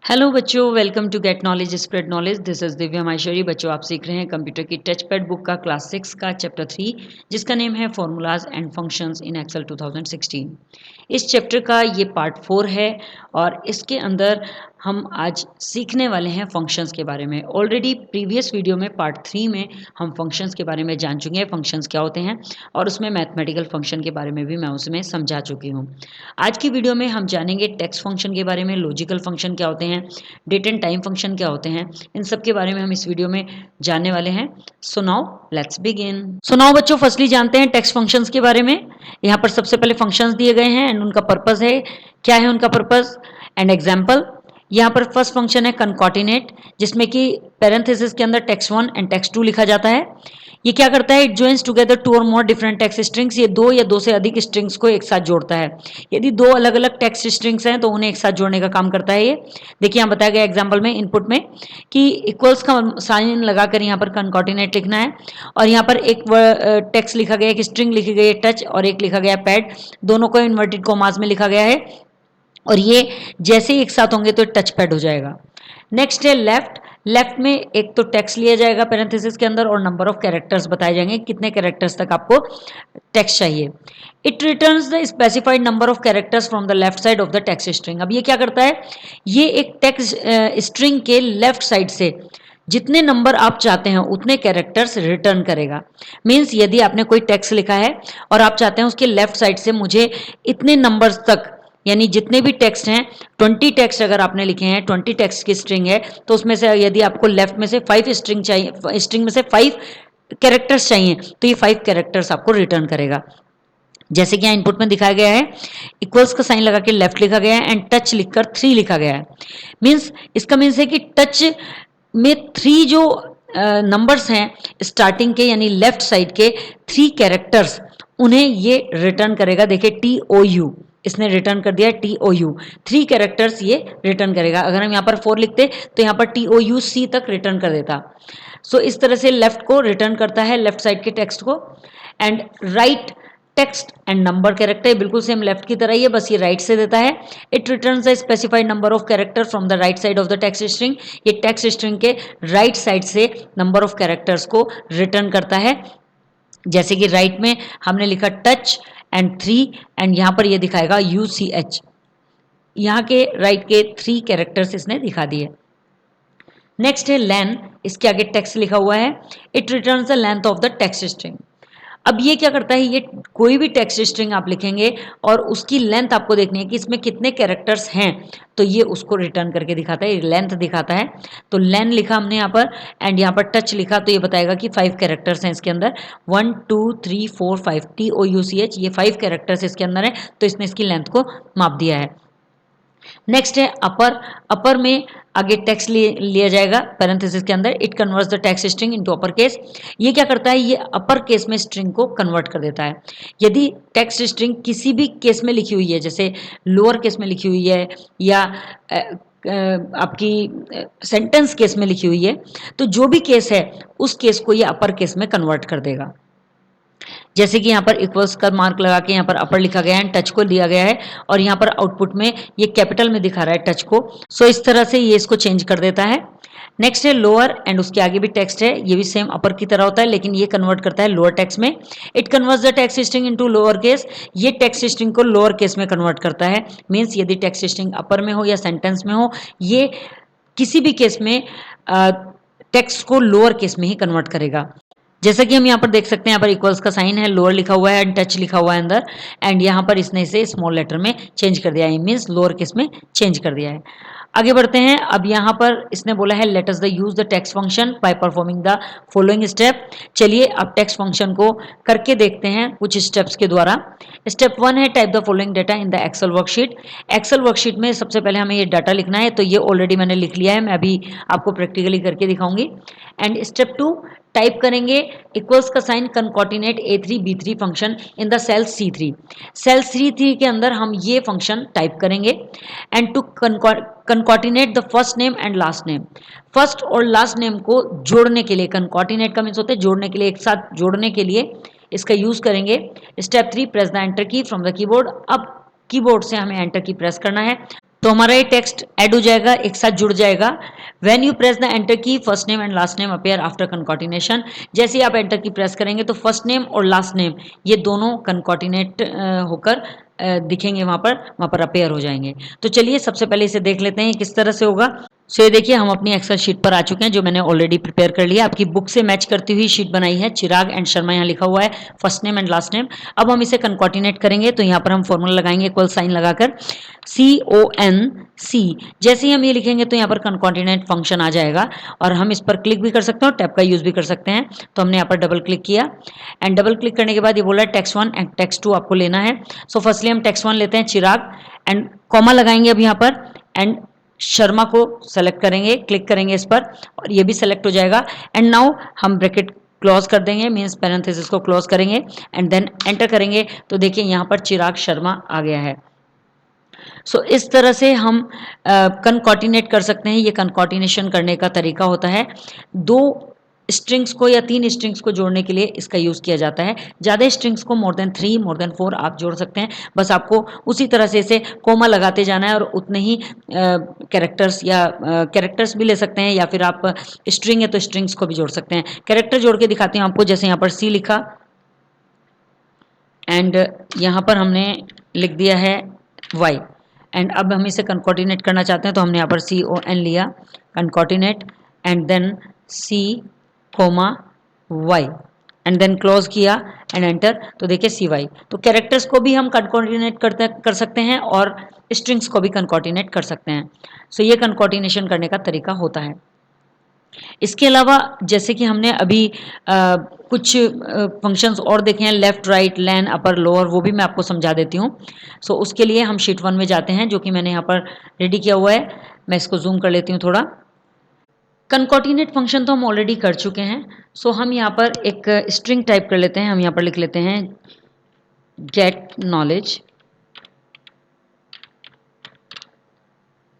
Hello बच्चों, welcome to get knowledge spread knowledge. This is Divya Maheshwari. बच्चों, आप सीख रहे हैं कंप्यूटर की टच पैड बुक का क्लास 6 का चैप्टर 3, जिसका नेम है formulas and functions in Excel 2016। इस चैप्टर का ये पार्ट 4 है और इसके अंदर हम आज सीखने वाले हैं फंक्शंस के बारे में। ऑलरेडी प्रीवियस वीडियो में पार्ट 3 में हम फंक्शंस के बारे में जान चुके हैं, फंक्शंस क्या होते हैं, और उसमें मैथमेटिकल फंक्शन के बारे में भी मैं उसमें समझा चुकी हूँ। आज की वीडियो में हम जानेंगे टेक्स्ट फंक्शन के बारे में, लॉजिकल फंक्शन क्या होते हैं, डेट एंड टाइम फंक्शन क्या होते हैं, इन सब के बारे में हम इस वीडियो में जानने वाले हैं। So now let's begin. So now बच्चों, फर्स्टली जानते हैं टेक्स्ट फंक्शंस के बारे में। यहाँ पर सबसे पहले फंक्शंस दिए गए हैं एंड उनका पर्पस है, क्या है उनका पर्पस एंड एग्जाम्पल। यहाँ पर फर्स्ट फंक्शन है कनकॉर्डिनेट, जिसमें कि पैरेंथेसिस के अंदर टेक्स्ट 1 एंड टेक्स्ट 2 लिखा जाता है। ये क्या करता है, इट जॉइंस टुगेदर टू और मोर डिफरेंट टेक्स्ट स्ट्रिंग्स। ये दो या दो से अधिक स्ट्रिंग्स को एक साथ जोड़ता है। यदि दो अलग अलग टेक्स्ट स्ट्रिंग्स हैं तो उन्हें एक साथ जोड़ने का काम करता है ये। देखिए यहाँ बताया गया एग्जांपल में, इनपुट में, कि इक्वल्स का साइन लगाकर यहाँ पर कनकॉर्डिनेट लिखना है, और यहाँ पर एक टेक्स्ट लिखा गया है, एक स्ट्रिंग लिखी गई है टच, और एक लिखा गया पैड। दोनों को इन्वर्टेड कॉमास में लिखा गया है, और ये जैसे ही एक साथ होंगे तो टच पैड हो जाएगा। नेक्स्ट है लेफ्ट। लेफ्ट में एक तो टेक्स्ट लिया जाएगा पैरेंथेसिस के अंदर, और नंबर ऑफ कैरेक्टर्स बताए जाएंगे, कितने कैरेक्टर्स तक आपको टेक्स्ट चाहिए। It returns the specified number of characters from the left side of the text string. अब ये क्या करता है, ये एक टेक्स्ट स्ट्रिंग के लेफ्ट साइड से जितने नंबर आप चाहते हैं उतने कैरेक्टर्स रिटर्न करेगा। मीन्स यदि आपने कोई टेक्स्ट लिखा है और आप चाहते हैं उसके लेफ्ट साइड से मुझे इतने नंबर्स तक, यानी जितने भी टेक्स्ट हैं, 20 टेक्स्ट अगर आपने लिखे हैं, 20 टेक्स्ट की स्ट्रिंग है, तो उसमें से यदि आपको लेफ्ट में से 5 स्ट्रिंग चाहिए, स्ट्रिंग में से 5 कैरेक्टर्स चाहिए, तो ये 5 कैरेक्टर्स आपको रिटर्न करेगा। जैसे कि यहाँ इनपुट में दिखाया गया है, इक्वल्स का साइन लगा के लेफ्ट लिखा गया है एंड टच लिखकर 3 लिखा गया है। मीन्स इसका मीन्स है कि टच में 3 जो नंबर्स हैं स्टार्टिंग के, यानी लेफ्ट साइड के 3 कैरेक्टर्स, उन्हें ये रिटर्न करेगा। देखिए TOU इसने रिटर्न कर दिया, TOU 3 कैरेक्टर्स ये रिटर्न करेगा। अगर हम यहाँ पर 4 लिखते तो यहाँ पर TOUC तक रिटर्न कर देता। सो इस तरह से लेफ्ट को रिटर्न करता है, लेफ्ट साइड के टेक्स्ट को। And right text and number character बिल्कुल सेम लेफ्ट की तरह ही है, बस ये राइट से देता है। It returns the specified number of character from the right side of the text string. ये टेक्स्ट स्ट्रिंग के राइट साइड से नंबर ऑफ कैरेक्टर्स को रिटर्न करता है। जैसे कि राइट में हमने लिखा टच एंड 3, एंड यहाँ पर ये दिखाएगा UCH। यहाँ के राइट के 3 कैरेक्टर्स इसने दिखा दिए। नेक्स्ट है लेन, इसके आगे टेक्स्ट लिखा हुआ है। It returns the length of the text string. अब ये क्या करता है, ये कोई भी टेक्स्ट स्ट्रिंग आप लिखेंगे और उसकी लेंथ आपको देखनी है कि इसमें कितने कैरेक्टर्स हैं, तो ये उसको रिटर्न करके दिखाता है, लेंथ दिखाता है। तो लेन लिखा हमने यहाँ पर, एंड यहाँ पर टच लिखा, तो ये बताएगा कि 5 कैरेक्टर्स हैं इसके अंदर, 1 2 3 4 5, TOUCH, ये 5 कैरेक्टर्स इसके अंदर है, तो इसने इसकी लेंथ को माप दिया है। नेक्स्ट है अपर। अपर में आगे टेक्स्ट लिया जाएगा पैरेंथेसिस के अंदर। It converts the text string into upper case. ये क्या करता है, ये अपर केस में स्ट्रिंग को कन्वर्ट कर देता है। यदि टेक्स्ट स्ट्रिंग किसी भी केस में लिखी हुई है, जैसे लोअर केस में लिखी हुई है या आपकी सेंटेंस केस में लिखी हुई है, तो जो भी केस है उस केस को ये अपर केस में कन्वर्ट कर देगा। जैसे कि यहाँ पर इक्वल्स का मार्क लगा के यहाँ पर अपर लिखा गया है, टच को दिया गया है, और यहाँ पर आउटपुट में ये कैपिटल में दिखा रहा है टच को। सो इस तरह से ये इसको चेंज कर देता है। नेक्स्ट है लोअर, एंड उसके आगे भी टेक्स्ट है, ये भी सेम अपर की तरह होता है, लेकिन ये कन्वर्ट करता है लोअर टेक्स्ट में। It converts the text string into lower case. ये टेक्स्ट स्ट्रिंग को लोअर केस में कन्वर्ट करता है। मीन्स यदि टेक्स्ट स्ट्रिंग अपर में हो या सेंटेंस में हो, ये किसी भी केस में टेक्स्ट को लोअर केस में ही कन्वर्ट करेगा। जैसा कि हम यहाँ पर देख सकते हैं, यहाँ पर इक्वल्स का साइन है, लोअर लिखा हुआ है एंड टच लिखा हुआ है अंदर, एंड यहाँ पर इसने इसे स्मॉल लेटर में चेंज कर दिया है, मीन्स लोअर केस में चेंज कर दिया है। आगे बढ़ते हैं। अब यहाँ पर इसने बोला है let us the use the text function by performing the following step. चलिए अब टेक्स्ट फंक्शन को करके देखते हैं कुछ स्टेप्स के द्वारा। स्टेप 1 है type the following data in the Excel worksheet. Excel worksheet में सबसे पहले हमें ये डाटा लिखना है, तो ये ऑलरेडी मैंने लिख लिया है, मैं अभी आपको प्रैक्टिकली करके दिखाऊंगी। एंड स्टेप 2 टाइप करेंगे इक्वल्स का sign concatenate A3 B3 function in the cell C3। Cell C3 के अंदर हम ये फंक्शन टाइप करेंगे। And to concatenate the first name and last name. First और लास्ट नेम को जोड़ने के लिए, कनकॉर्डिनेट का मीन्स होता है जोड़ने के लिए, एक साथ जोड़ने के लिए इसका यूज करेंगे। Step 3 press the enter key from the keyboard. अब कीबोर्ड से हमें एंटर की प्रेस करना है। तो हमारा ये टेक्स्ट ऐड हो जाएगा, एक साथ जुड़ जाएगा। When you press the enter key first name and last name appear after concatenation. जैसे ही आप एंटर की प्रेस करेंगे तो फर्स्ट नेम और लास्ट नेम ये दोनों कंकॉर्डिनेट होकर दिखेंगे, वहाँ पर अपीयर हो जाएंगे। तो चलिए सबसे पहले इसे देख लेते हैं किस तरह से होगा। सो ये देखिए हम अपनी एक्सेल शीट पर आ चुके हैं जो मैंने ऑलरेडी प्रिपेयर कर लिया। आपकी बुक से मैच करती हुई शीट बनाई है। चिराग एंड शर्मा यहाँ लिखा हुआ है, first name and last name. अब हम इसे कंकॉर्डिनेट करेंगे तो यहाँ पर हम फॉर्मूला लगाएंगे इक्वल साइन लगाकर CONC। जैसे ही हम ये लिखेंगे तो यहाँ पर कंकॉर्डिनेट फंक्शन आ जाएगा और हम इस पर क्लिक भी कर सकते हैं और टैब का यूज भी कर सकते हैं। तो हमने यहाँ पर डबल क्लिक किया एंड डबल क्लिक करने के बाद ये बोला टेक्स्ट 1 एंड टेक्स्ट 2 आपको लेना है। सो फर्स्टली हम टेक्स्ट 1 लेते हैं चिराग एंड कॉमा लगाएंगे अब यहाँ पर एंड शर्मा को सेलेक्ट करेंगे, क्लिक करेंगे इस पर और ये भी सेलेक्ट हो जाएगा। एंड नाउ हम ब्रैकेट क्लोज कर देंगे, मीन्स पैरेंथेसिस को क्लोज करेंगे एंड देन एंटर करेंगे तो देखिए यहाँ पर चिराग शर्मा आ गया है। सो इस तरह से हम कंकॉर्डिनेट कर सकते हैं। ये कंकॉर्डिनेशन करने का तरीका होता है। 2 स्ट्रिंग्स को या 3 स्ट्रिंग्स को जोड़ने के लिए इसका यूज़ किया जाता है। ज़्यादा स्ट्रिंग्स को मोर देन 3 मोर देन 4 आप जोड़ सकते हैं। बस आपको उसी तरह से इसे कोमा लगाते जाना है और उतने ही कैरेक्टर्स या कैरेक्टर्स भी ले सकते हैं या फिर आप स्ट्रिंग है तो स्ट्रिंग्स को भी जोड़ सकते हैं। कैरेक्टर जोड़ के दिखाती हूँ आपको। जैसे यहाँ पर C लिखा एंड यहाँ पर हमने लिख दिया है Y एंड अब हम इसे कंकॉर्डिनेट करना चाहते हैं तो हमने यहाँ पर CON लिया, concatenate and then C Y and then close किया एंड एंटर तो देखिए CY। तो कैरेक्टर्स को भी हम कंकॉर्डिनेट कर सकते हैं और स्ट्रिंग्स को भी कंकॉर्डिनेट कर सकते हैं। सो ये कंकॉर्डिनेशन करने का तरीका होता है। इसके अलावा जैसे कि हमने अभी कुछ फंक्शंस और देखे हैं, लेफ्ट राइट लैन अपर लोअर, वो भी मैं आपको समझा देती हूँ। सो उसके लिए हम शीट 1 में जाते हैं जो कि मैंने यहाँ पर रेडी किया हुआ है। मैं इसको जूम कर लेती हूँ थोड़ा। कंकॉर्डिनेट फंक्शन तो हम ऑलरेडी कर चुके हैं। सो हम यहाँ पर एक स्ट्रिंग टाइप कर लेते हैं। हम यहाँ पर लिख लेते हैं गेट नॉलेज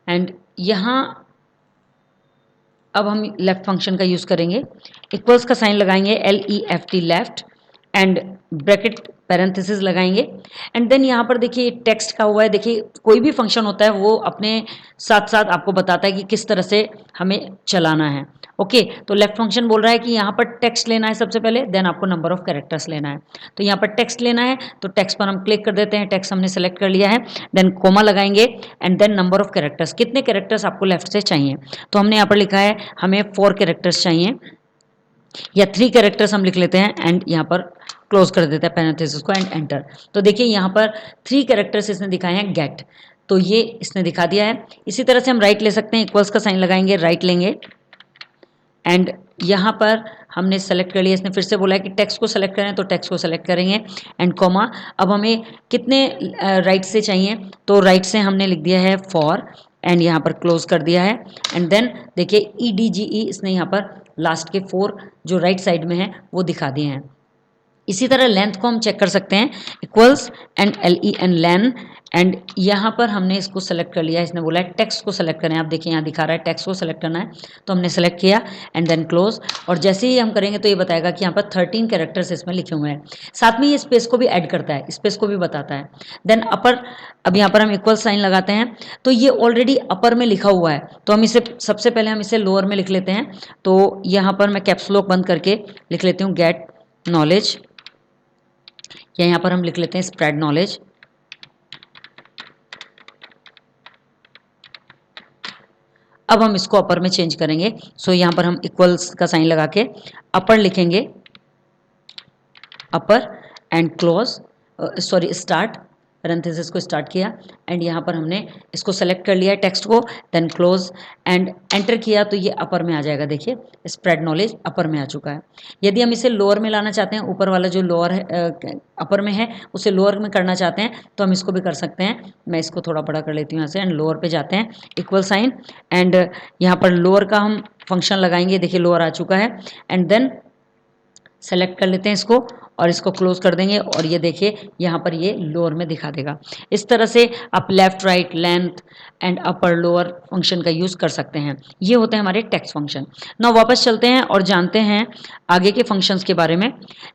एंड यहाँ अब हम लेफ्ट फंक्शन का यूज़ करेंगे। इक्वल्स का साइन लगाएंगे LEFT left and bracket parenthesis लगाएंगे एंड देन यहाँ पर देखिए टेक्स्ट का हुआ है। देखिए कोई भी फंक्शन होता है वो अपने साथ साथ आपको बताता है कि किस तरह से हमें चलाना है। ओके तो लेफ्ट फंक्शन बोल रहा है कि यहाँ पर टेक्स्ट लेना है सबसे पहले, देन आपको नंबर ऑफ कैरेक्टर्स लेना है। तो यहाँ पर टेक्स्ट लेना है तो टेक्स्ट पर हम क्लिक कर देते हैं। टेक्स्ट हमने सेलेक्ट कर लिया है, देन कोमा लगाएंगे and then number of characters, कितने कैरेक्टर्स आपको लेफ्ट से चाहिए। तो हमने यहाँ पर लिखा है हमें 4 कैरेक्टर्स चाहिए या 3 कैरेक्टर्स हम लिख लेते हैं एंड यहाँ पर क्लोज कर देते हैं पैरेंथेसिस को एंड एंटर। तो देखिए यहाँ पर 3 कैरेक्टर्स इसने दिखाए हैं गेट, तो ये इसने दिखा दिया है। इसी तरह से हम राइट ले सकते हैं, इक्वल्स का साइन लगाएंगे, राइट लेंगे एंड यहाँ पर हमने सेलेक्ट कर लिया। इसने फिर से बोला है कि टेक्स्ट को सेलेक्ट करें तो टेक्स्ट को सेलेक्ट करेंगे एंड कॉमा। अब हमें कितने राइट से चाहिए तो राइट से हमने लिख दिया है 4 एंड यहाँ पर क्लोज कर दिया है एंड देन देखिए EDGE इसने यहाँ पर लास्ट के 4 जो राइट साइड में है वो दिखा दिए हैं। इसी तरह लेंथ को हम चेक कर सकते हैं, equals and LEN lane and यहाँ पर हमने इसको सेलेक्ट कर लिया है। इसने बोला है टेक्स्ट को सेलेक्ट करें। आप देखिए यहाँ दिखा रहा है टेक्स्ट को सेलेक्ट करना है तो हमने सेलेक्ट किया एंड देन क्लोज। और जैसे ही हम करेंगे तो ये बताएगा कि यहाँ पर 13 कैरेक्टर्स इसमें लिखे हुए हैं। साथ में ये स्पेस को भी ऐड करता है, स्पेस को भी बताता है। देन अपर, अब यहाँ पर हम इक्वल साइन लगाते हैं तो ये ऑलरेडी अपर में लिखा हुआ है तो हम इसे सबसे पहले हम इसे लोअर में लिख लेते हैं। तो यहाँ पर मैं कैप्स लॉक बंद करके लिख लेती हूँ गेट नॉलेज, या यहाँ पर हम लिख लेते हैं स्प्रेड नॉलेज। अब हम इसको अपर में चेंज करेंगे। सो यहाँ पर हम इक्वल्स का साइन लगा के अपर लिखेंगे, upper and close, sorry start, parenthesis को स्टार्ट किया एंड यहाँ पर हमने इसको सेलेक्ट कर लिया है टेक्स्ट को, देन क्लोज एंड एंटर किया तो ये अपर में आ जाएगा। देखिए स्प्रेड नॉलेज अपर में आ चुका है। यदि हम इसे लोअर में लाना चाहते हैं, ऊपर वाला जो लोअर है अपर में है उसे लोअर में करना चाहते हैं तो हम इसको भी कर सकते हैं। मैं इसको थोड़ा बड़ा कर लेती हूँ यहाँ से एंड लोअर पे जाते हैं, इक्वल साइन एंड यहाँ पर लोअर का हम फंक्शन लगाएंगे। देखिए लोअर आ चुका है एंड देन सेलेक्ट कर लेते हैं इसको और इसको क्लोज कर देंगे और ये देखिए यहाँ पर ये लोअर में दिखा देगा। इस तरह से आप left right length and upper lower function का यूज़ कर सकते हैं। ये होते हैं हमारे टेक्स्ट फंक्शन। नाउ वापस चलते हैं और जानते हैं आगे के फंक्शंस के बारे में।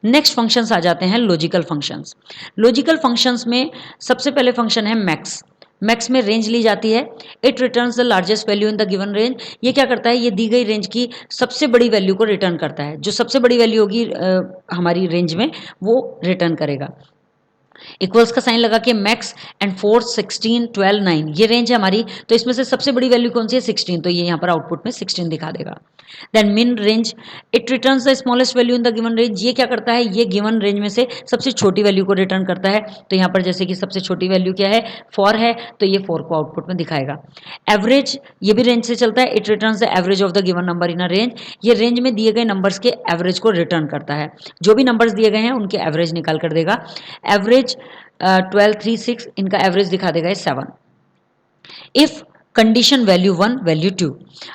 नेक्स्ट फंक्शंस आ जाते हैं लॉजिकल फंक्शंस। लॉजिकल फंक्शंस में सबसे पहले फंक्शन है मैक्स। मैक्स में रेंज ली जाती है। It returns the largest value in the given range, ये क्या करता है, ये दी गई रेंज की सबसे बड़ी वैल्यू को रिटर्न करता है, जो सबसे बड़ी वैल्यू होगी हमारी रेंज में वो रिटर्न करेगा। इक्वल्स का साइन लगा के मैक्स एंड 4 16 12 9 ये रेंज है हमारी, तो इसमें से सबसे बड़ी वैल्यू कौन सी है 16, तो ये यहाँ पर आउटपुट में 16 दिखा देगा। देन मिन range, it returns the smallest value in the given range, ये क्या करता है, ये गिवन रेंज में से सबसे छोटी वैल्यू को रिटर्न करता है। तो यहाँ पर जैसे कि सबसे छोटी वैल्यू क्या है 4 है, तो ये 4 को आउटपुट में दिखाएगा। एवरेज, ये भी रेंज से चलता है, it returns the average of the given number in a range, ये रेंज में दिए गए नंबर्स के एवरेज को रिटर्न करता है, जो भी नंबर्स दिए गए हैं उनके एवरेज निकाल कर देगा। एवरेज 12 3 6 इनका एवरेज दिखा देगा 7। इफ कंडीशन वैल्यू 1 वैल्यू 2,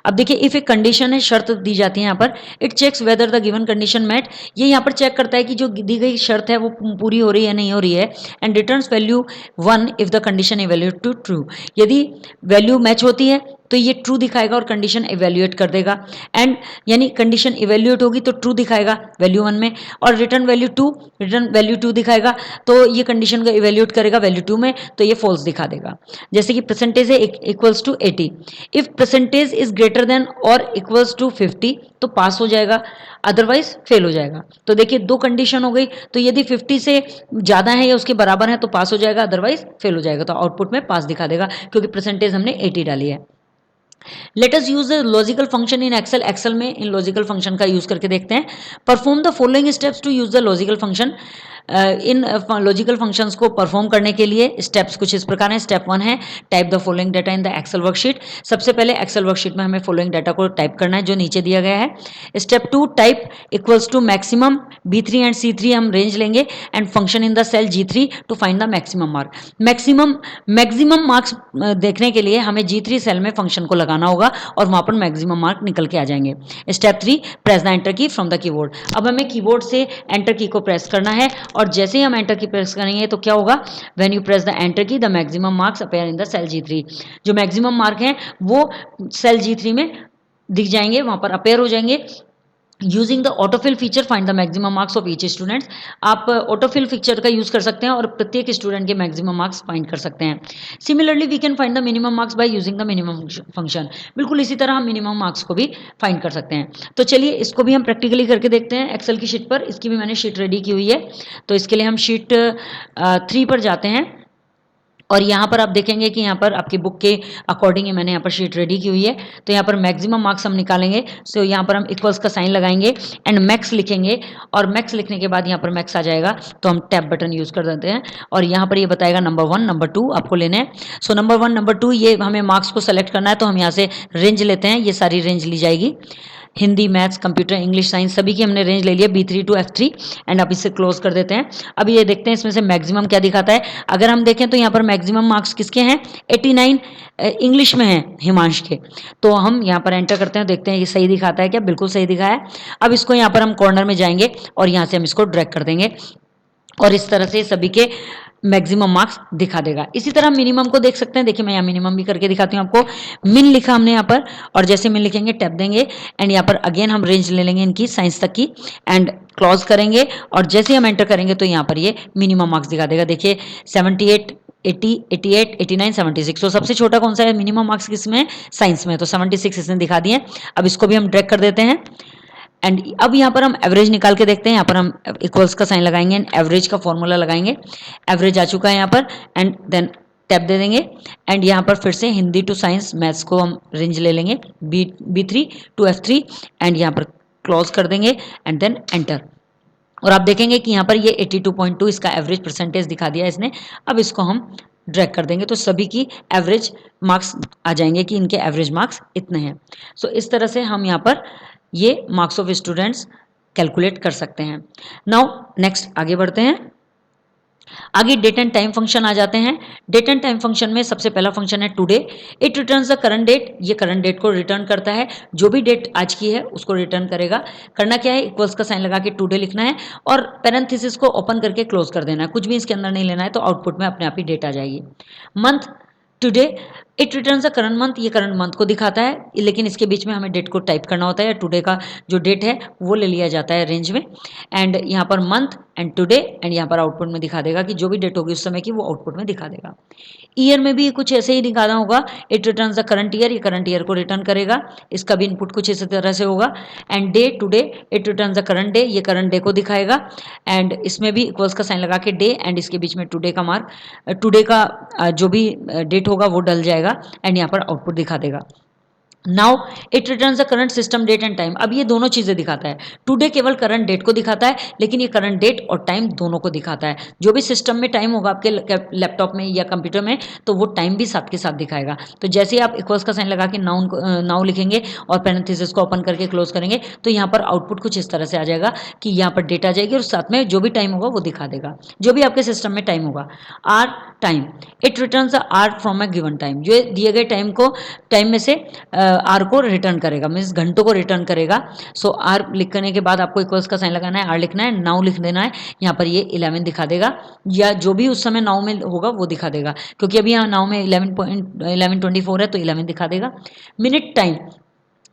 अब देखिए इफ एक कंडीशन है, शर्त दी जाती है यहाँ पर, it checks whether the given condition met, ये यहाँ पर चेक करता है कि जो दी गई शर्त है वो पूरी हो रही है नहीं हो रही है। And returns value 1 if the condition evaluate to true, यदि वैल्यू मैच होती है तो ये ट्रू दिखाएगा और कंडीशन इवैल्यूएट कर देगा। एंड यानी कंडीशन इवैल्यूएट होगी तो ट्रू दिखाएगा वैल्यू 1 में, और रिटर्न वैल्यू 2 दिखाएगा, तो ये कंडीशन को इवैल्यूएट करेगा वैल्यू 2 में, तो ये फॉल्स दिखा देगा। जैसे कि परसेंटेज है equals to 80, if percentage is greater than और इक्वल्स टू 50 तो पास हो जाएगा, अदरवाइज फेल हो जाएगा। तो देखिए दो कंडीशन हो गई, तो यदि 50 से ज़्यादा है या उसके बराबर है तो पास हो जाएगा, अदरवाइज फेल हो जाएगा। तो आउटपुट में पास दिखा देगा क्योंकि परसेंटेज हमने 80 डाली है। Let us use the logical function in Excel, Excel में इन लॉजिकल फंक्शन का यूज करके देखते हैं। Perform the following steps to use the logical function, इन लॉजिकल फंक्शंस को परफॉर्म करने के लिए स्टेप्स कुछ इस प्रकार हैं। स्टेप 1 है type the following data in the Excel worksheet, सबसे पहले एक्सेल वर्कशीट में हमें फॉलोइंग डाटा को टाइप करना है जो नीचे दिया गया है। Step 2 type equals to maximum B3 and C3 हम रेंज लेंगे and function in the cell G3 to find the maximum mark. Maximum marks देखने के लिए हमें G3 सेल में फंक्शन को लगाना होगा और वहां पर मैक्सिमम मार्क निकल के आ जाएंगे। Step 3 press the enter key from the keyboard, अब हमें कीबोर्ड से एंटर की को प्रेस करना है और जैसे ही हम एंटर की प्रेस करेंगे तो क्या होगा, when you press the enter key the maximum marks appear in the cell G3, जो मैक्सिमम मार्क हैं वो सेल G3 में दिख जाएंगे, वहां पर अपेयर हो जाएंगे। Using the autofill feature find the maximum marks of each students, आप ऑटोफिल फीचर का यूज कर सकते हैं और प्रत्येक स्टूडेंट के मैक्सिमम मार्क्स फाइंड कर सकते हैं। Similarly we can find the minimum marks by using the minimum function, बिल्कुल इसी तरह हम मिनिमम मार्क्स को भी फाइंड कर सकते हैं। तो चलिए इसको भी हम प्रैक्टिकली करके देखते हैं एक्सेल की शीट पर, इसकी भी मैंने शीट रेडी की हुई है। तो इसके लिए हम शीट 3 पर जाते हैं और यहाँ पर आप देखेंगे कि यहाँ पर आपकी बुक के अकॉर्डिंग ही मैंने यहाँ पर शीट रेडी की हुई है। तो यहाँ पर मैक्सिमम मार्क्स हम निकालेंगे, सो यहाँ पर हम इक्वल्स का साइन लगाएंगे एंड मैक्स लिखेंगे और मैक्स लिखने के बाद यहाँ पर मैक्स आ जाएगा तो हम टैब बटन यूज़ कर देते हैं और यहाँ पर ये बताएगा नंबर 1 नंबर 2 आपको लेने हैं। सो नंबर 1 नंबर 2 ये हमें मार्क्स को सेलेक्ट करना है, तो हम यहाँ से रेंज लेते हैं, ये सारी रेंज ली जाएगी, Hindi maths computer English science सभी की हमने रेंज ले लिया B3 टू F3 एंड अब इसे क्लोज कर देते हैं। अब ये देखते हैं इसमें से मैक्सिमम क्या दिखाता है। अगर हम देखें तो यहाँ पर मैक्सिमम मार्क्स किसके हैं 89 इंग्लिश में है हिमांश के, तो हम यहाँ पर एंटर करते हैं, देखते हैं ये सही दिखाता है क्या, बिल्कुल सही दिखाया है। अब इसको यहाँ पर हम कॉर्नर में जाएंगे और यहाँ से हम इसको ड्रैग कर देंगे और इस तरह से सभी के मैक्सिमम मार्क्स दिखा देगा। इसी तरह मिनिमम को देख सकते हैं, देखिए मैं यहाँ मिनिमम भी करके दिखाती हूँ आपको। मिन लिखा हमने यहाँ पर और जैसे मिन लिखेंगे टैप देंगे एंड यहाँ पर अगेन हम रेंज ले लेंगे इनकी साइंस तक की एंड क्लोज करेंगे और जैसे हम एंटर करेंगे तो यहाँ पर ये मिनिमम मार्क्स दिखा देगा। देखिए 78 80 88 89 76, तो सबसे छोटा कौन सा है मिनिमम मार्क्स किसमें साइंस में, तो 76 इसने दिखा दिए। अब इसको भी हम ड्रैग कर देते हैं एंड अब यहाँ पर हम एवरेज निकाल के देखते हैं। यहाँ पर हम इक्वल्स का साइन लगाएंगे एंड एवरेज का फॉर्मूला लगाएंगे। एवरेज आ चुका है यहाँ पर एंड देन टैप दे देंगे एंड यहाँ पर फिर से हिंदी टू साइंस मैथ्स को हम रेंज ले लेंगे B3 टू F3 एंड यहाँ पर क्लोज कर देंगे एंड देन एंटर और आप देखेंगे कि यहाँ पर ये 82.2 इसका एवरेज परसेंटेज दिखा दिया इसने। अब इसको हम ड्रैग कर देंगे तो सभी की एवरेज मार्क्स आ जाएंगे कि इनके एवरेज मार्क्स इतने हैं। सो इस तरह से हम यहाँ पर ये मार्क्स ऑफ स्टूडेंट्स कैलकुलेट कर सकते हैं। नाउ नेक्स्ट आगे बढ़ते हैं। आगे डेट एंड टाइम फंक्शन आ जाते हैं। डेट एंड टाइम फंक्शन में सबसे पहला फंक्शन है today, it returns the current date, ये करंट डेट को रिटर्न करता है, जो भी डेट आज की है उसको रिटर्न करेगा। करना क्या है, इक्वल्स का साइन लगा के टुडे लिखना है और पैरेंथेसिस को ओपन करके क्लोज कर देना है, कुछ भी इसके अंदर नहीं लेना है, तो आउटपुट में अपने आप ही डेट आ जाएगी। Month today, it returns the current month, ये करंट मंथ को दिखाता है, लेकिन इसके बीच में हमें डेट को टाइप करना होता है, टुडे का जो डेट है वो ले लिया जाता है रेंज में एंड यहाँ per month and today and यहाँ पर आउटपुट में दिखा देगा कि जो भी डेट होगी उस समय की वो आउटपुट में दिखा देगा। ईयर में भी कुछ ऐसे ही दिखाना होगा, it return the current year, ये करंट ईयर को रिटर्न करेगा, इसका भी इनपुट कुछ इसी तरह से होगा। And day today, it return the current day, ये करंट डे को दिखाएगा। एंड इसमें भी इक्वल्स का साइन लगा के डे एंड इसके बीच में टुडे का मार्क, टुडे का जो भी डेट होगा वो डल जाएगा एंड यहाँ पर आउटपुट दिखा देगा। Now it return the current system date and time. अब ये दोनों चीजें दिखाता है। टुडे केवल करंट डेट को दिखाता है, लेकिन ये करंट डेट और टाइम दोनों को दिखाता है। जो भी सिस्टम में टाइम होगा आपके लैपटॉप में या कंप्यूटर में, तो वो टाइम भी साथ के साथ दिखाएगा। तो जैसे ही आप इक्वल्स का साइन लगा के नाउ लिखेंगे और पैरेंथेसिस को ओपन करके क्लोज करेंगे, तो यहाँ पर आउटपुट कुछ इस तरह से आ जाएगा कि यहाँ पर डेट आ जाएगी और साथ में जो भी टाइम होगा वो दिखा देगा, जो भी आपके सिस्टम में टाइम होगा। Hour time, it return the hour from a given time, जो दिए गए टाइम में से आर को रिटर्न करेगा, मीन्स घंटों को रिटर्न करेगा। सो आर लिखने के बाद आपको इक्वल्स का साइन लगाना है, आर लिखना है, नाउ लिख देना है। यहाँ पर ये 11 दिखा देगा, या जो भी उस समय नाउ में होगा वो दिखा देगा, क्योंकि अभी यहाँ नाउ में 11:24 है तो 11 दिखा देगा। Minute time,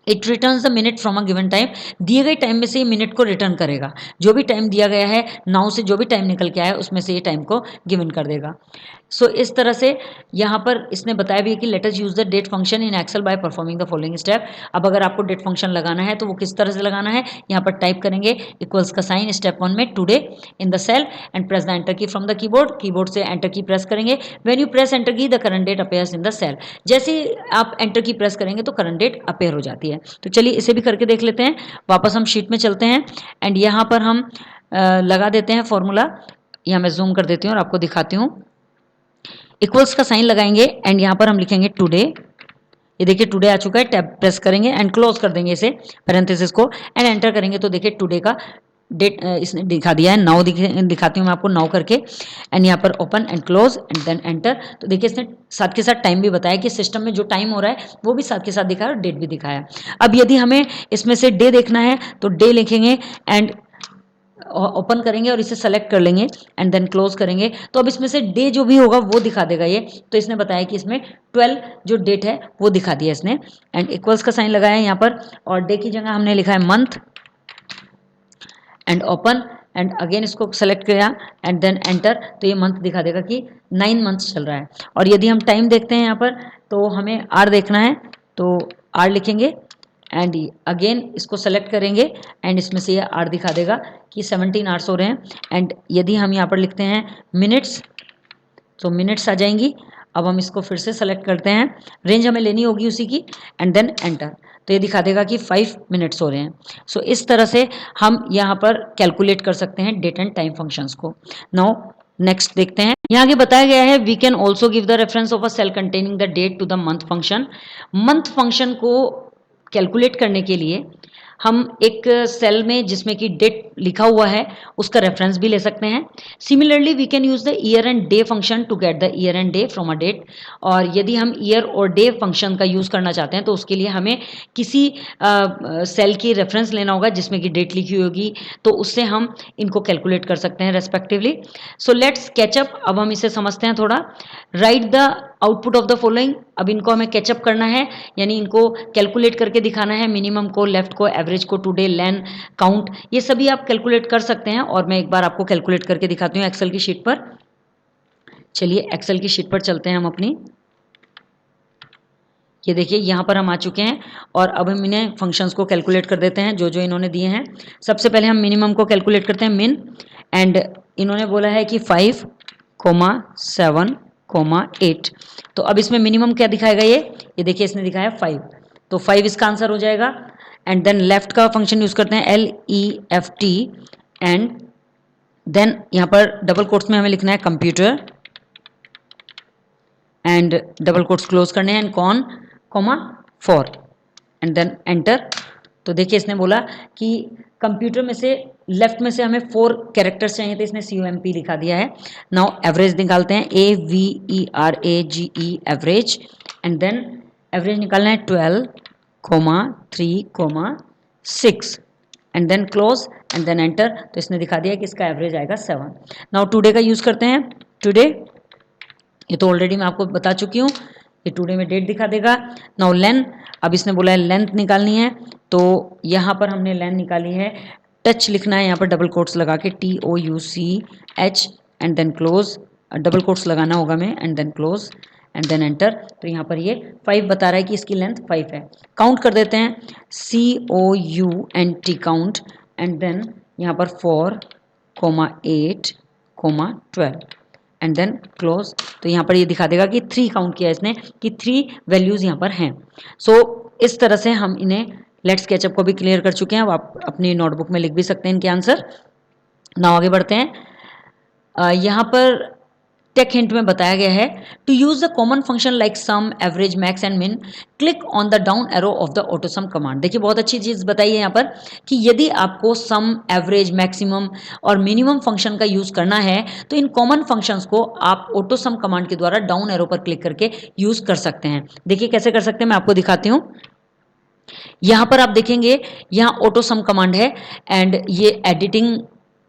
it return the minute from a given time, दिए गए टाइम में से ये मिनट को रिटर्न करेगा। जो भी टाइम दिया गया है नाउ से, जो भी टाइम निकल के आया है उसमें से ये टाइम को गिवन कर देगा। सो इस तरह से यहाँ पर इसने बताया भी है कि let us use the date function in Excel by performing the following step. अब अगर आपको डेट फंक्शन लगाना है तो वो किस तरह से लगाना है, यहाँ पर टाइप करेंगे इक्वल्स का साइन स्टेप 1 में today in the cell and press the enter key from the keyboard, keyboard से एंटर की प्रेस करेंगे। When you press enter key the current date appears in the cell, जैसे ही आप enter key press करेंगे तो current date appear हो जाती है। तो चलिए इसे भी करके देख लेते हैं। वापस हम शीट में चलते हैं एंड यहाँ पर हम लगा देते हैं फॉर्मूला। यहाँ मैं जूम कर देती हूँ और आपको दिखाती हूँ। इक्वल्स का साइन लगाएंगे एंड यहाँ पर हम लिखेंगे टुडे, ये देखिए टुडे आ चुका है, टैब प्रेस करेंगे एंड क्लोज कर देंगे इसे पैरेंथेसिस को एंड एंटर करेंगे तो देखिए टुडे का डेट इसने दिखा दिया है। नाउ दिखाती हूँ मैं आपको, नाउ करके एंड यहाँ पर open and close and then enter. तो देखिए इसने साथ के साथ टाइम भी बताया कि सिस्टम में जो टाइम हो रहा है वो भी साथ के साथ दिखाया और डेट भी दिखाया। अब यदि हमें इसमें से डे देखना है तो डे लिखेंगे एंड ओपन करेंगे और इसे सेलेक्ट कर लेंगे एंड देन क्लोज करेंगे। तो अब इसमें से डे जो भी होगा वो दिखा देगा ये। तो इसने बताया कि इसमें 12 जो डेट है वो दिखा दिया इसने एंड इक्वल्स का साइन लगाया है यहाँ पर, और डे की जगह हमने लिखा है month and open and again इसको सेलेक्ट किया एंड देन एंटर। तो ये मंथ दिखा देगा कि 9 मंथ्स चल रहा है। और यदि हम टाइम देखते हैं यहाँ पर तो हमें आर देखना है, तो आर लिखेंगे एंड अगेन इसको सेलेक्ट करेंगे एंड इसमें से ये आर दिखा देगा कि 17 आवर्स हो रहे हैं। एंड यदि हम यहाँ पर लिखते हैं मिनट्स तो मिनट्स आ जाएंगी। अब हम इसको फिर से सेलेक्ट करते हैं, रेंज हमें लेनी होगी उसी की एंड देन एंटर। तो ये दिखा देगा कि 5 मिनट्स हो रहे हैं। सो इस तरह से हम यहाँ पर कैलकुलेट कर सकते हैं डेट एंड टाइम फंक्शंस को। नाउ नेक्स्ट देखते हैं, यहाँ आगे बताया गया है we can also give the reference of a cell containing the date to the month function. Month function को कैलकुलेट करने के लिए हम एक सेल में जिसमें कि डेट लिखा हुआ है उसका रेफरेंस भी ले सकते हैं। Similarly we can use the year and day function to get the year and day from a date. और यदि हम ईयर और डे फंक्शन का यूज करना चाहते हैं तो उसके लिए हमें किसी सेल की रेफरेंस लेना होगा जिसमें कि डेट लिखी होगी, तो उससे हम इनको कैलकुलेट कर सकते हैं रेस्पेक्टिवली। सो लेट्स कैचअप, अब हम इसे समझते हैं थोड़ा। Right the output of the following, अब इनको हमें कैचअप करना है, यानी इनको कैलकुलेट करके दिखाना है। मिनिमम को, लेफ्ट को, एवरेज को, टुडे, लेन, काउंट, ये सभी आप कैलकुलेट कर सकते हैं। और मैं एक बार आपको कैलकुलेट करके दिखाती हूँ एक्सेल की शीट पर। चलिए एक्सेल की शीट पर चलते हैं हम अपनी। ये देखिए यहाँ पर हम आ चुके हैं और अब हम इन्हें फंक्शंस को कैलकुलेट कर देते हैं जो जो इन्होंने दिए हैं। सबसे पहले हम मिनिमम को कैलकुलेट करते हैं, मिन, एंड इन्होंने बोला है कि 5, 7, 8। तो अब इसमें मिनिमम क्या दिखाएगा, ये देखिए इसने दिखाया 5, तो 5 इसका आंसर हो जाएगा। एंड देन लेफ्ट का फंक्शन यूज करते हैं LEFT एंड देन यहाँ पर डबल कोट्स में हमें लिखना है computer and double quotes close करने हैं एंड कॉन, 4 एंड देन एंटर। तो देखिए इसने बोला कि कंप्यूटर में से लेफ्ट में से हमें 4 कैरेक्टर्स चाहिए थे, इसने COMP लिखा दिया है। नाउ एवरेज निकालते हैं, AVERAGE average and then average निकालना है 12, 3, 6 and then close and then enter. तो इसने दिखा दिया कि इसका एवरेज आएगा 7। नाउ टुडे का यूज करते हैं, टुडे ये तो ऑलरेडी मैं आपको बता चुकी हूँ, ये टुडे में डेट दिखा देगा। नाउ लेन, अब इसने बोला है लेंथ निकालनी है, तो यहाँ पर हमने लेन निकाली है, टच लिखना है यहाँ पर डबल कोट्स लगा के TOUCH and then close double quotes लगाना होगा मैं, and then close and then enter. तो यहाँ पर ये 5 बता रहा है कि इसकी लेंथ 5 है। काउंट कर देते हैं, COUNT काउंट, एंड देन यहाँ पर 4, 8, 12 एंड देन क्लोज। तो यहाँ पर ये दिखा देगा कि 3 काउंट किया इसने, कि 3 वैल्यूज यहाँ पर हैं। सो इस तरह से हम इन्हें लेट्स स्केचअप को भी क्लियर कर चुके हैं। अब आप अपनी नोटबुक में लिख भी सकते हैं इनके आंसर। नाउ आगे बढ़ते हैं। यहाँ पर टेक हिंट में बताया गया है, to use the common function like sum, average, max and min, click on the down arrow of the autosum command. देखिए बहुत अच्छी चीज बताई है यहाँ पर कि यदि आपको सम, एवरेज, मैक्सिमम और मिनिमम फंक्शन का यूज करना है तो इन कॉमन फंक्शंस को आप ऑटोसम कमांड के द्वारा डाउन एरो पर क्लिक करके यूज कर सकते हैं। देखिए कैसे कर सकते हैं, मैं आपको दिखाती हूँ। यहाँ पर आप देखेंगे, यहाँ ऑटोसम कमांड है एंड ये एडिटिंग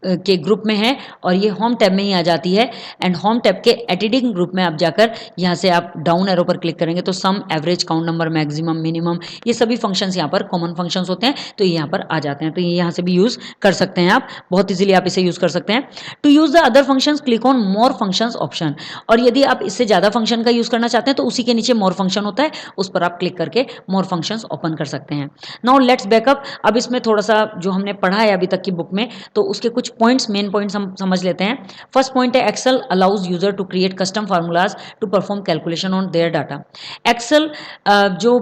के ग्रुप में है और ये होम टैब में ही आ जाती है। एंड होम टैब के एडिटिंग ग्रुप में आप जाकर यहाँ से आप डाउन एरो पर क्लिक करेंगे तो sum, average, count number, maximum, minimum, ये सभी फंक्शंस यहाँ पर कॉमन फंक्शंस होते हैं, तो ये यहाँ पर आ जाते हैं। तो ये यहाँ से भी यूज़ कर सकते हैं, आप बहुत इजीली आप इसे यूज़ कर सकते हैं। To use the other functions click on more functions option. और यदि आप इससे ज़्यादा फंक्शन का यूज़ करना चाहते हैं तो उसी के नीचे मोर फंक्शन होता है, उस पर आप क्लिक करके मोर फंक्शंस ओपन कर सकते हैं। Now let's backup. अब इसमें थोड़ा सा जो हमने पढ़ा है अभी तक की बुक में, तो उसके कुछ पॉइंट्स, मेन पॉइंट्स हम समझ लेते हैं। फर्स्ट पॉइंट है, Excel allows user to create custom formulas to perform calculation on their data. Excel जो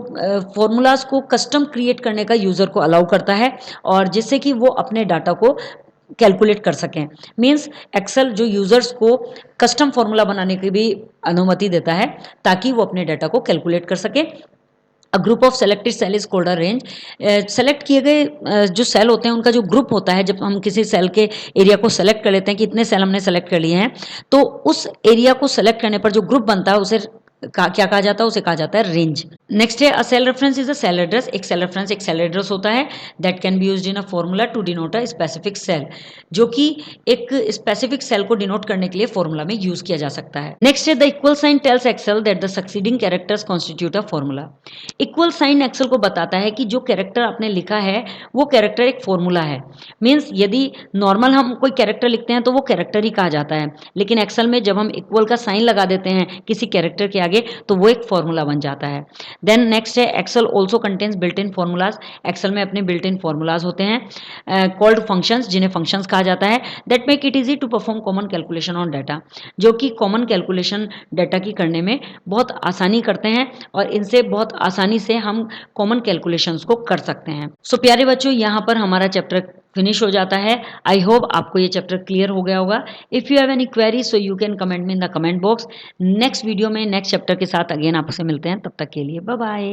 फॉर्मूलाज को कस्टम क्रिएट करने का यूजर को अलाउ करता है और जिससे कि वो अपने डाटा को कैलकुलेट कर सकें। मीन्स एक्सेल जो यूजर्स को कस्टम फॉर्मूला बनाने की भी अनुमति देता है ताकि वो अपने डाटा को कैलकुलेट कर सके। A group of selected cell is called a range. Select किए गए जो सेल होते हैं उनका जो ग्रुप होता है, जब हम किसी सेल के एरिया को सेलेक्ट कर लेते हैं कि इतने सेल हमने सेलेक्ट कर लिए हैं, तो उस एरिया को सेलेक्ट करने पर जो ग्रुप बनता है उसे क्या कहा जाता है, उसे कहा जाता है रेंज। नेक्स्ट है, a cell reference is a cell address. एक सेल रेफरेंस एक सेल एड्रेस होता है that can be used in a formula to denote a specific cell, जो कि एक स्पेसिफिक सेल को डिनोट करने के लिए फॉर्मूला में यूज किया जा सकता है। नेक्स्ट है, the equal sign tells Excel that the succeeding characters constitute a formula. Equal sign Excel को बताता है कि जो कैरेक्टर आपने लिखा है वो कैरेक्टर एक फॉर्मूला है। मीन्स यदि नॉर्मल हम कोई कैरेक्टर लिखते हैं तो वो कैरेक्टर ही कहा जाता है, लेकिन एक्सेल में जब हम इक्वल का साइन लगा देते हैं किसी कैरेक्टर के आगे तो वो एक फॉर्मूला बन जाता है। देन नेक्स्ट है, Excel also contains built in formulas. Excel में अपने बिल्ट इन फॉर्मूलाज होते हैं कॉल्ड फंक्शंस, जिन्हें फंक्शंस कहा जाता है, that make it easy to perform common calculation on data, जो कि कॉमन कैलकुलेशन डाटा की करने में बहुत आसानी करते हैं और इनसे बहुत आसानी से हम कॉमन कैलकुलेशंस को कर सकते हैं। सो प्यारे बच्चों, यहाँ पर हमारा चैप्टर फिनिश हो जाता है। आई होप आपको ये चैप्टर क्लियर हो गया होगा। If you have any query so you can comment me in the comment box. Next video में नेक्स्ट चैप्टर के साथ अगेन आपसे मिलते हैं, तब तक के लिए बाय बाय।